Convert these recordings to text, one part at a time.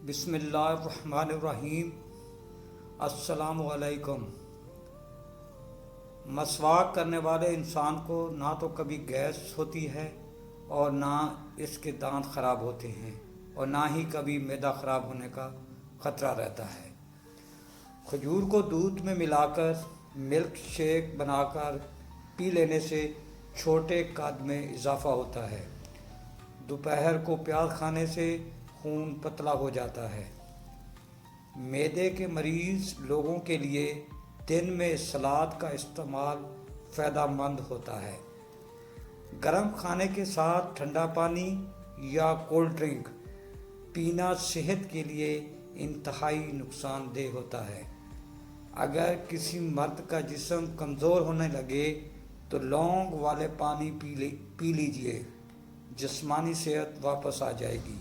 بسم اللہ الرحمن الرحیم۔ السلام علیکم۔ مسواک کرنے والے انسان کو نہ تو کبھی گیس ہوتی ہے اور نہ اس کے دانت خراب ہوتے ہیں اور نہ ہی کبھی معدہ خراب ہونے کا خطرہ رہتا ہے۔ کھجور کو دودھ میں ملا کر ملک شیک بنا کر پی لینے سے چھوٹے قد میں اضافہ ہوتا ہے۔ دوپہر کو پیاز کھانے سے خون پتلا ہو جاتا ہے۔ معدے کے مریض لوگوں کے لیے دن میں سلاد کا استعمال فائدہ مند ہوتا ہے۔ گرم کھانے کے ساتھ ٹھنڈا پانی یا کولڈ ڈرنک پینا صحت کے لیے انتہائی نقصان دہ ہوتا ہے۔ اگر کسی مرد کا جسم کمزور ہونے لگے تو لونگ والے پانی پی لیجئے، جسمانی صحت واپس آ جائے گی۔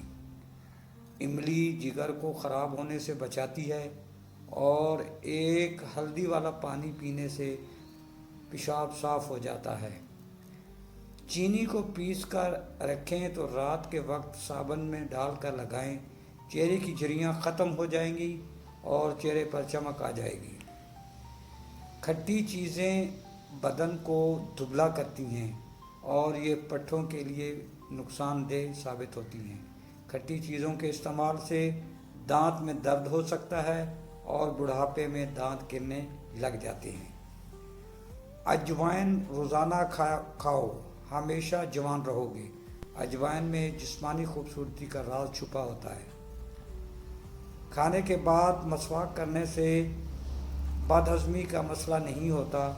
املی جگر کو خراب ہونے سے بچاتی ہے اور ایک ہلدی والا پانی پینے سے پیشاب صاف ہو جاتا ہے۔ چینی کو پیس کر رکھیں تو رات کے وقت صابن میں ڈال کر لگائیں، چہرے کی جھریاں ختم ہو جائیں گی اور چہرے پر چمک آ جائے گی۔ کھٹی چیزیں بدن کو دبلا کرتی ہیں اور یہ پٹھوں کے لیے نقصان دہ ثابت ہوتی ہیں۔ کھٹی چیزوں کے استعمال سے دانت میں درد ہو سکتا ہے اور بڑھاپے میں دانت گرنے لگ جاتے ہیں۔ اجوائن روزانہ کھاؤ، ہمیشہ جوان رہو گے۔ اجوائن میں جسمانی خوبصورتی کا راز چھپا ہوتا ہے۔ کھانے کے بعد مسواک کرنے سے بد ہضمی کا مسئلہ نہیں ہوتا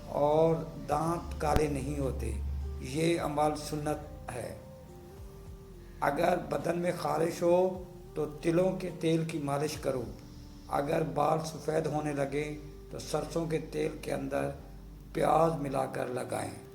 اور دانت کالے نہیں ہوتے۔ یہ عمل سنت ہے۔ اگر بدن میں خارش ہو تو تلوں کے تیل کی مالش کرو۔ اگر بال سفید ہونے لگیں تو سرسوں کے تیل کے اندر پیاز ملا کر لگائیں۔